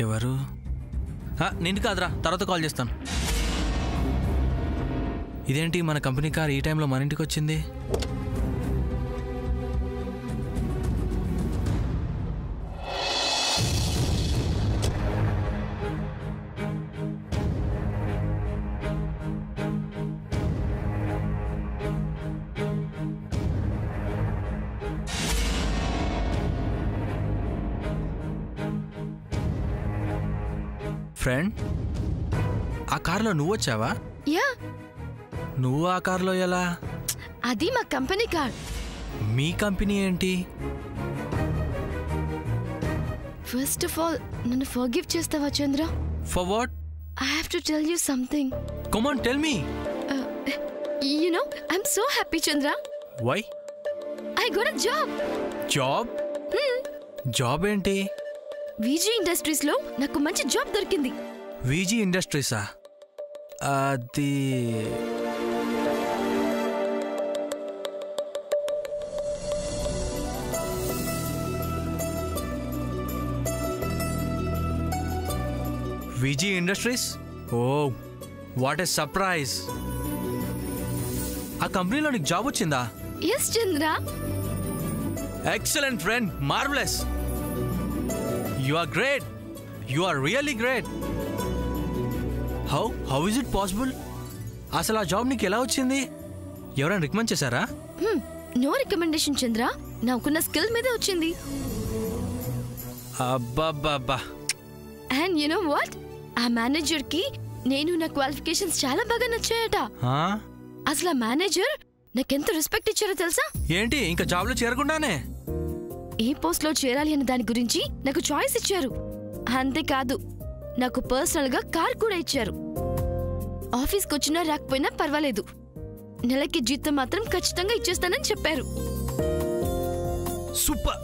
ఎవరు? నేను కాదురా, తర్వాత కాల్ చేస్తాను. ఇదేంటి మన కంపెనీ కార్ ఈ టైంలో మన ఇంటికి వచ్చింది? ఫ్రెండ్, ఆ కార్లో నువ్వు వచ్చావా? యా. నువ్వు ఆ కార్లో ఎలా? అది మా కంపెనీ కార్. మీ కంపెనీ ఏంటి? ఫస్ట్ ఆఫ్ ఆల్ నన్ను ఫర్గివ్ చేస్తావా Chandra? For what? I have to tell you something. Come on, tell me. You know I am so happy Chandra. Why? I got a job. Job? Job ఏంటి? Viji industries లో నాకు మంచి job దొరికింది. విజీ ఇండస్ట్రీసా? అది Viji industries? Oh, what a surprise! ఆ కంపెనీలో నీకు జాబ్ వచ్చిందా? Yes Chandra. Excellent friend, marvellous. You are great. You are really great. How is it possible? అసలు ఆ జాబ్ నీకు ఎలా వచ్చింది? ఎవరైనా రికమెండ్ చేశారా? నో రికమెండేషన్ చంద్ర, నాకున్న స్కిల్ మీద వచ్చింది. అబ్బబ్బబ్బా. అండ్ యు నో వాట్, ఆ మేనేజర్ కి నేను నా క్వాలిఫికేషన్స్ చాలా బాగా నచ్చాయట. అసలు ఆ మేనేజర్ నాకెంత రెస్పెక్ట్ ఇచ్చారో తెలుసా? ఏంటి, ఇంకా జాబ్ లో చేరకుండానే? ఏ పోస్ట్ లో చేరాలి అన్న దాని గురించి నాకు చాయిస్ ఇచ్చారు. అంతేకాదు, నాకు పర్సనల్ గా కార్ కూడా ఇచ్చారు. ఆఫీస్కి వచ్చినా రాకపోయినా పర్వాలేదు, నెలకి జీతం మాత్రం ఖచ్చితంగా ఇచ్చేస్తానని చెప్పారు. సూపర్!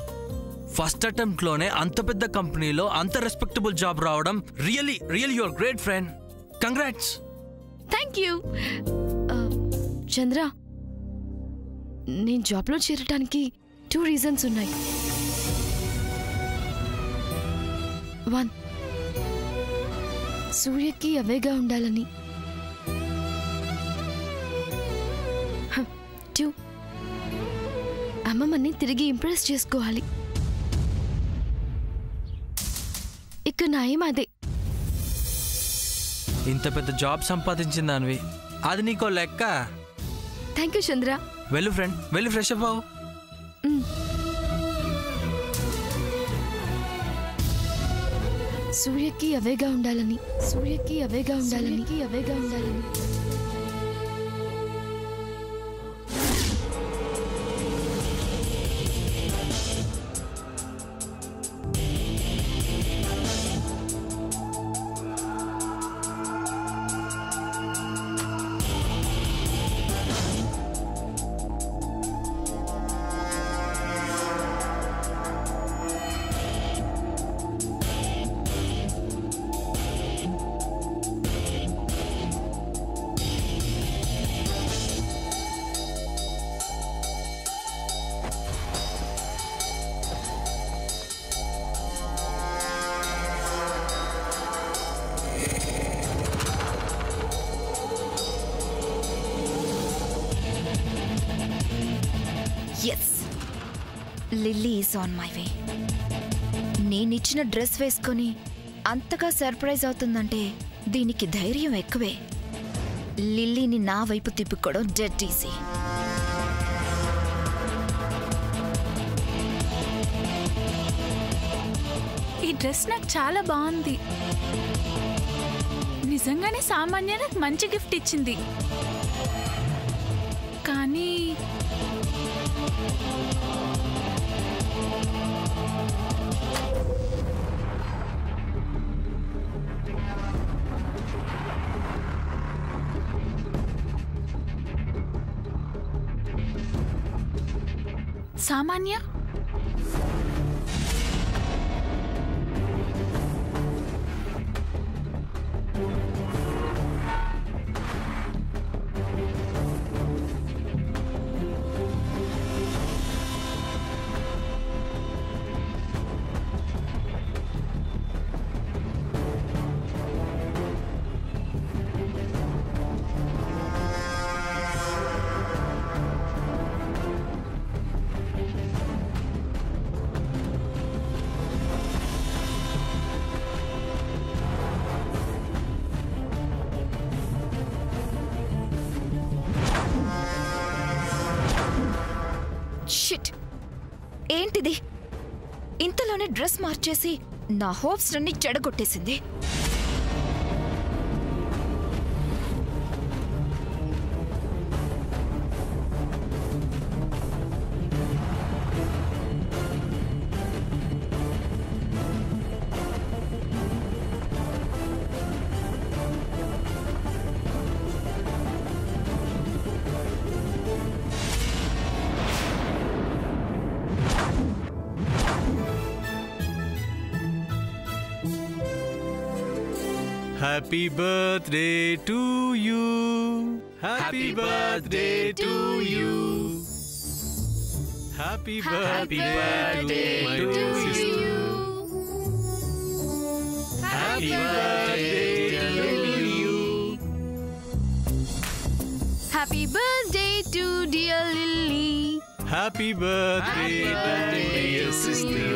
ఫస్ట్ అటెంప్ట్ లోనే అంత పెద్ద కంపెనీలో అంత రెస్పెక్టబుల్ జాబ్ రావడం really you are great friend. Congrats. Thank you. Chandra, నేను జాబ్ లో చేరటానికి 2 రీజన్స్ ఉన్నాయి. 1, సూర్యకి అవేగా ఉండాలని. 2, అమ్మమ్మని తిరిగి ఇంప్రెస్ చేసుకోవాలి. ఇక నా ఏం అదే. ఇంత పెద్ద జాబ్ సంపాదించిందానివి, అది నీకో లెక్క. థ్యాంక్ యూ చంద్ర. వెళ్ళు ఫ్రెండ్, వెళ్ళి ఫ్రెష్ అప్ అవ్వు. సూర్యకి అవేగా ఉండాలని, సూర్యకి అవేగా ఉండాలని, అవేగా ఉండాలని. Yes, Lily is on my way. నేనిచ్చిన డ్రెస్ వేసుకొని అంతగా సర్ప్రైజ్ అవుతుందంటే దీనికి ధైర్యం ఎక్కువే. లిల్లీని నా వైపు తిప్పుకోవడం డెడ్ ఈజీ. ఈ డ్రెస్ నాకు చాలా బాగుంది. నిజంగానే సామాన్య నాకు మంచి గిఫ్ట్ ఇచ్చింది. కానీ సామాన్య ఏంటిది? ఇంతలోనే డ్రెస్ మార్చేసి నా హోప్స్ అన్ని చెడగొట్టేసింది. Happy birthday to you. Happy birthday to you. Happy birthday to you. Happy birthday to you. Happy birthday to dear Lily. Happy birthday, dear sister.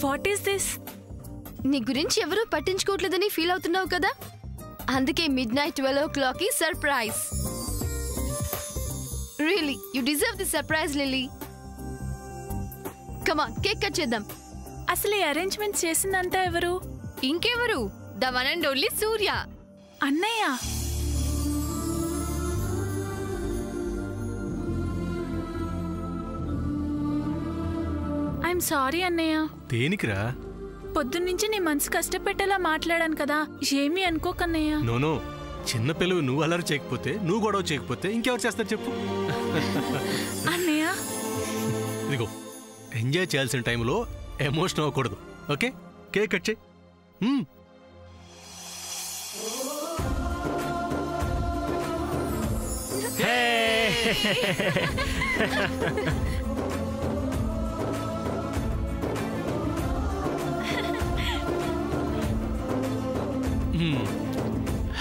What is this? నీ గురించి ఎవరూ పట్టించుకోవట్లేదని ఫీల్ అవుతున్నావు కదా, అందుకే midnight 12 కి surprise. Really you deserve the surprise lily. Come on, cake cut చేద్దాం. అసలు ఈ అరేంజ్మెంట్స్ చేసిందంతా ఎవరు? ఇంకెవరు, ద వన్ అండ్ ఓన్లీ సూర్య. అన్నయ్య. ఐఎమ్ సారీ అన్నయ్య. దేనికిరా? పొద్దున్నుంచి నీ మనసు కష్టపెట్టేలా మాట్లాడాను కదా, ఏమీ అనుకోకన్నయ్య. నోనో, చిన్న పిల్లలు నువ్వు అలరి చేయకపోతే, నువ్వు గొడవ చేయకపోతే ఇంకెవరు చేస్తారు చెప్పు? అన్నయ్య ఇదిగో, ఎంజాయ్ చేయాల్సిన టైంలో ఎమోషన్ అవ్వకూడదు, ఓకే? కేక్ కట్ చేయి.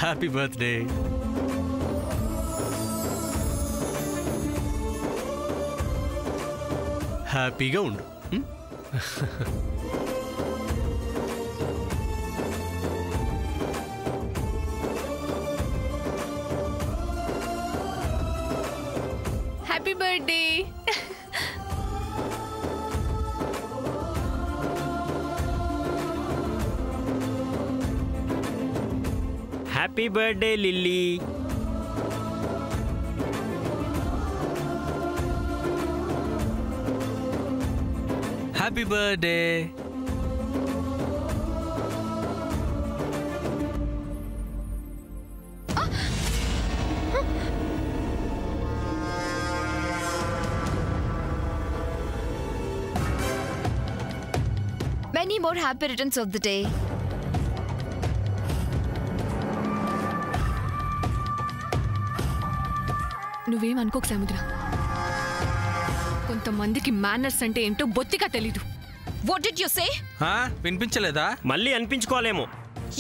Happy birthday. హ్యాపీగా ఉండు. Happy birthday. Happy birthday lily. Happy birthday. Many more happy returns of the day. నువ్వేం అనుకోకు సముద్ర, కొంతమందికి మేనర్స్ అంటే ఏంటో బొత్తిగా తెలీదు. What did you say? వినిపించలేదా? మళ్ళీ అనిపించుకోలేమో.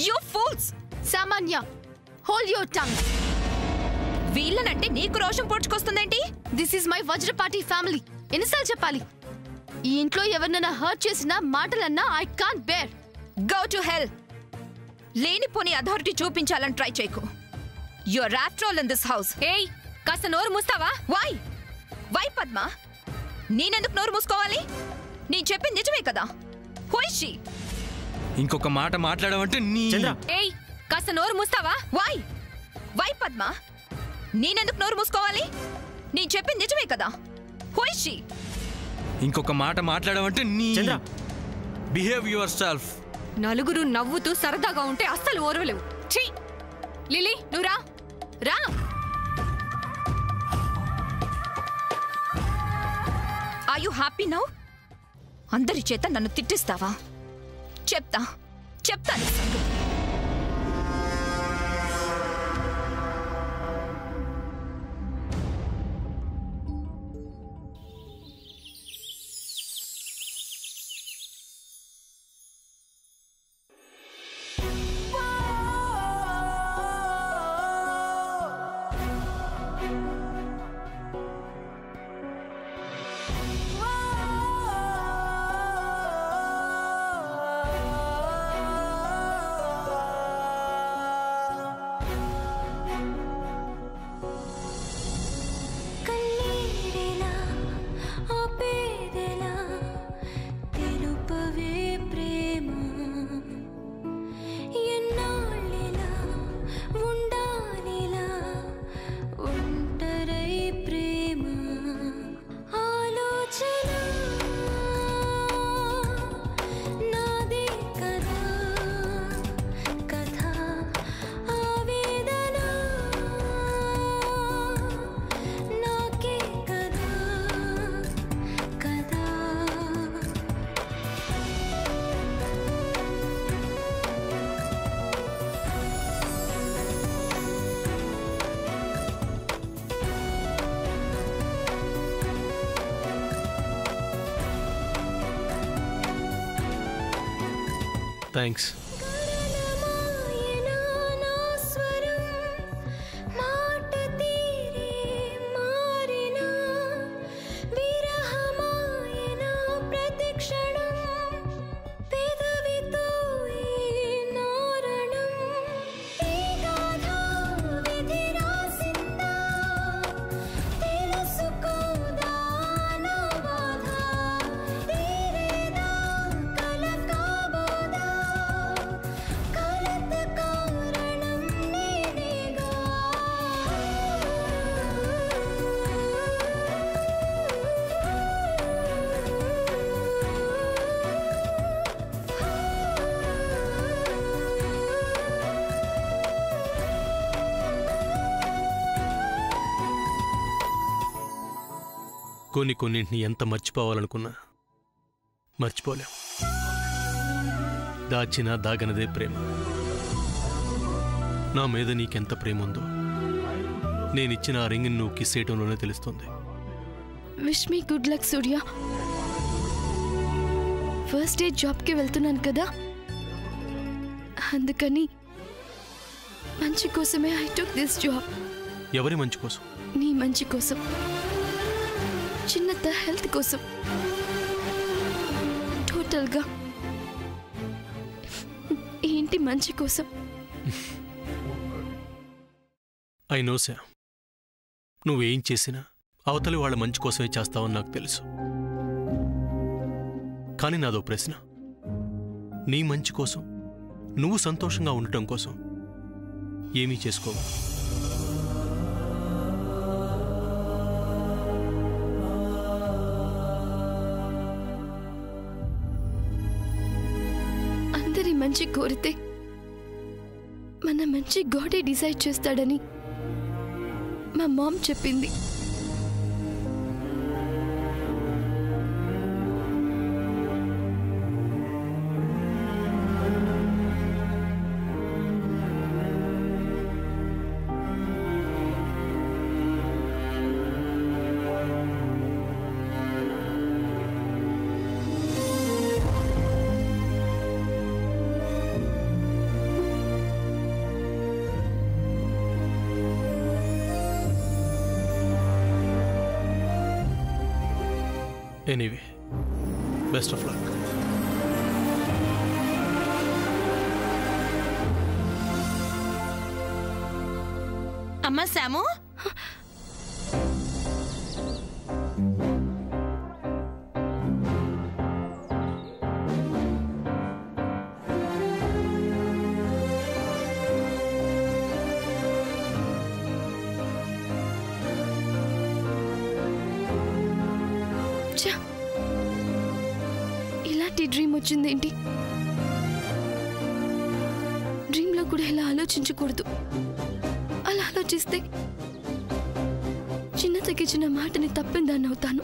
You fools! Samanya, hold your tongue. వీళ్ళనంటే నీకు రోషం పొడుచుకొస్తుందేంటి? This is my Vajrapati family. ఎన్నిసార్లు చెప్పాలి? ఈ ఇంట్లో ఎవరినైనా హర్ట్ చేసినా మాటలన్నా I can't bear. Go to hell. లేనిపోని అథారిటీ చూపించాలని ట్రై చేయకు. You're after all in this house. ఏయ్, కాస్త నోరు మూస్తావా? Why? Why పద్మ? నేనెందుకు నోరు మూసుకోవాలి? నేను చెప్పింది నిజమే కదా. Who is she? ఇంకొక మాట మాట్లాడమంటే నీ. ఏయ్, కాస్త నోరు మూస్తావా? Why? Why పద్మ? నేనెందుకు నోరు మూసుకోవాలి? నేను చెప్పింది నిజమే కదా. Who is she? ఇంకొక మాట మాట్లాడమంటే నీ. Behave your self. నలుగురు నవ్వుతూ సరదాగా ఉంటే అస్సలు ఓర్వలేవు. ఛీ! లిల్లీ, నువ్వు రా రా. Are you happy now? అందరి చేత నన్ను తిట్టిస్తావా? చెప్తా నీ సంగతి. థ్యాంక్స్. కొన్నింటిని ఎంత మర్చిపోవాలనుకున్నా మర్చిపోలేం. దాచినా దాగనదే ప్రేమ. నా మీద నీకెంత ప్రేమ ఉందో నేనిచ్చిన ఆ రింగ్ని నువ్వు కిస్ చేయటంలోనే తెలుస్తుంది. విష్ మీ గుడ్ లక్ సూర్య. ఫస్ట్ డే జాబ్కి వెళ్తున్నాను కదా, అందుకని మంచి కోసమే ఐ టుక్ దిస్ జాబ్. ఎవరి మంచి కోసం? నీ మంచి కోసం, చిన్నత హెల్త్ కోసం, టోటల్గా ఏంటి మంచి కోసం. ఐ నో శ్యామ్, నువ్వేం చేసినా అవతలి వాళ్ళ మంచి కోసమే చేస్తావని నాకు తెలుసు. కానీ నాదో ప్రశ్న, నీ మంచి కోసం, నువ్వు సంతోషంగా ఉండటం కోసం ఏమీ చేసుకోవా? మంచి కోరితే మన మంచి గాడే డిసైడ్ చేస్తాడని మా మామ్ చెప్పింది. Anyway, best of luck. అమ్మా శాము, ఇలాంటి డ్రీమ్ వచ్చిందేంటి? డ్రీమ్లో కూడా ఇలా ఆలోచించకూడదు. అలా ఆలోచిస్తే చిన్నతకి చిన్న మాటని తప్పిందాన్ని అవుతాను.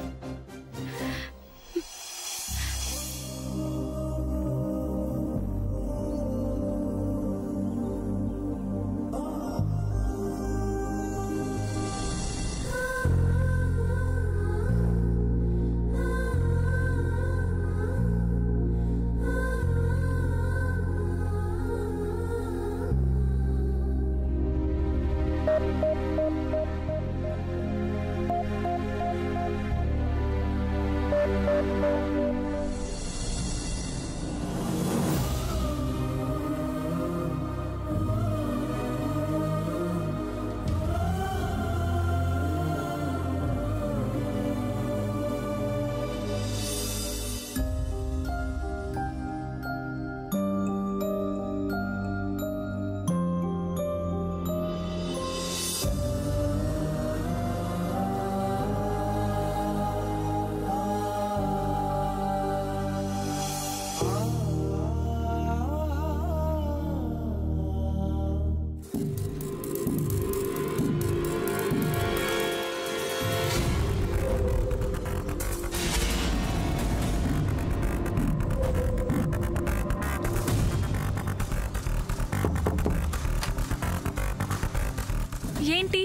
ఏంటి?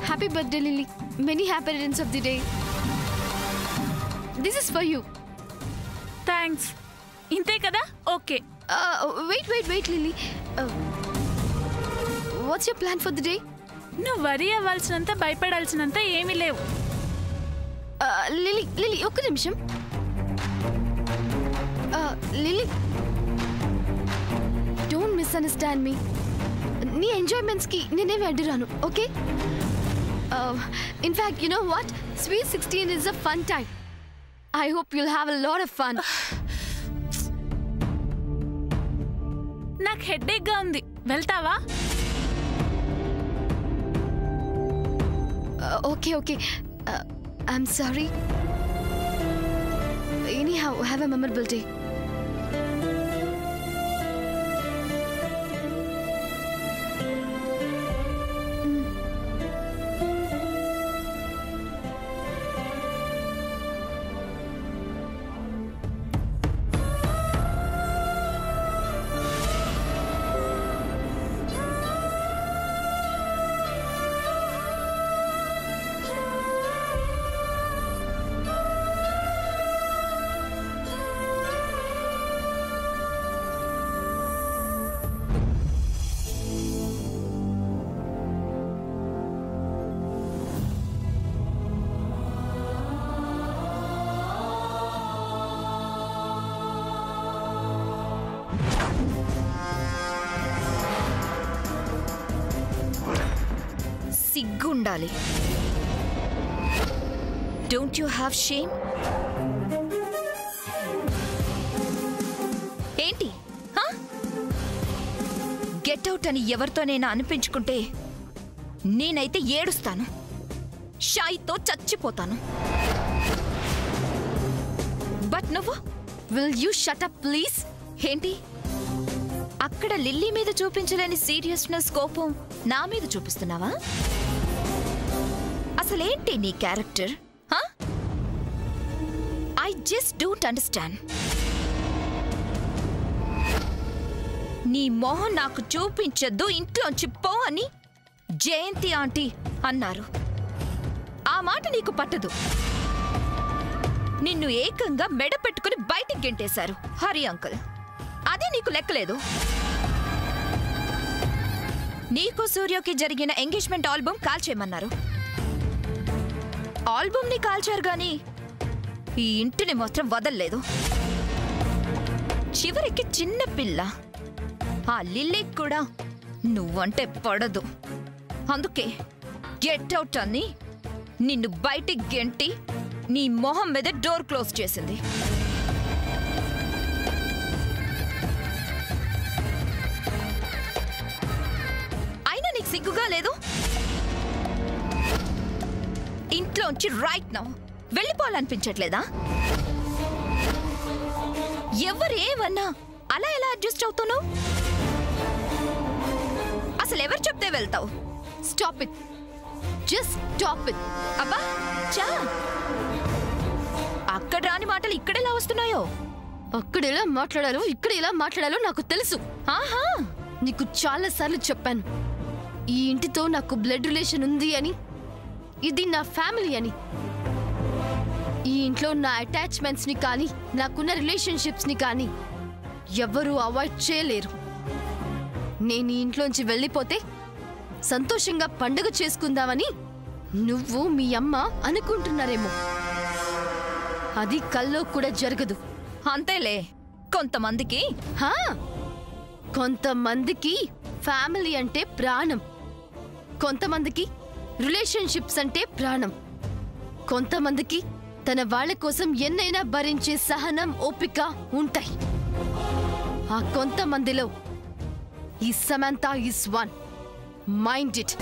Happy birthday Lilly. Many happy returns of the day. This is for you. Thanks. ఇంతే కదా? Okay. Wait Lilly. What's your plan for the day? నువ్వు వరీ అవ్వాల్సినంత భయపడాల్సినంత ఏమీ లేవు. లిల్లీ ఒక్క నిమిషం. Lilly, don't misunderstand me. నీ ఎంజాయ్మెంట్స్కి నేనేమి అడ్డురాను, okay? In fact you know what, Sweet 16 is a fun time. I hope you'll have a lot of fun. నాకు హెడ్ఏక్ గా ఉంది, వెళ్తావా? Okay. I'm sorry. Anyhow, have a memorable day. సిగ్గుండాలి. Don't you have shame? ఏంటి get out అని ఎవరితోనైనా అనిపించుకుంటే నేనైతే ఏడుస్తాను, షాయితో చచ్చిపోతాను. బట్ నువ్వు Will you shut up please? ఏంటి అక్కడ లిల్లీ మీద చూపించలేని సీరియస్నెస్ కోపం నా మీద చూపిస్తున్నావా? అసలేంటి నీ character? I just don't understand. నీ మొహం నాకు చూపించద్దు, ఇంట్లోంచి పో అని జయంతి ఆంటీ అన్నారు. ఆ మాట నీకు పట్టదు. నిన్ను ఏకంగా మెడ పెట్టుకుని బయటికి గెంటేశారు హరి అంకుల్. అదే నీకు లెక్కలేదు. నీకు సూర్యకి జరిగిన ఎంగేజ్మెంట్ ఆల్బమ్ కాల్చేయమన్నారు. ఆల్బమ్ ని కాల్చారు గాని ఈ ఇంటిని మాత్రం వదల్లేదు. చివరికి చిన్న పిల్ల ఆ లిల్లీకి కూడా నువ్వంటే పడదు. అందుకే గెట్ అవుట్ అని నిన్ను బయటికి గెంటి నీ మొహం మీద డోర్ క్లోజ్ చేసింది. అయినా నీకు సిగ్గుగా లేదు? ఇంట్లోంచి రైట్ నౌ వెళ్ళిపోవాలనిపించట్లేదా? ఎవరేమన్నా అలా ఎలా అడ్జస్ట్ అవుతున్నావు? అసలు ఎవరు చెప్తే వెళ్తావు? Stop it. Just stop it. అబ్బా చా, అక్కడ రాని మాటలు ఇక్కడెలా వస్తున్నాయో? అక్కడ ఎలా మాట్లాడాలో ఇక్కడ ఎలా మాట్లాడాలో నాకు తెలుసు. ఆహా, నీకు చాలా సార్లు చెప్పాను, ఈ ఇంటితో నాకు బ్లడ్ రిలేషన్ ఉంది అని. ఇది నా ఫ్యామిలీ అని. ఈ ఇంట్లో నా అటాచ్మెంట్స్ ని కానీ నాకున్న రిలేషన్షిప్స్ ని కానీ ఎవరూ అవాయిడ్ చేయలేరు. నేను ఈ ఇంట్లోంచి వెళ్ళిపోతే సంతోషంగా పండుగ చేసుకుందామని నువ్వు మీ అమ్మ అనుకుంటున్నారేమో. అది కల్లో కూడా జరగదు. అంతేలే, కొంతమందికి కొంతమందికి ఫ్యామిలీ అంటే ప్రాణం, కొంతమందికి రిలేషన్షిప్స్ అంటే ప్రాణం, కొంతమందికి తన వాళ్ళ కోసం ఎన్నైనా భరించే సహనం ఓపిక ఉంటాయి. ఆ కొంతమందిలో ఈ Samantha is one. Mind it.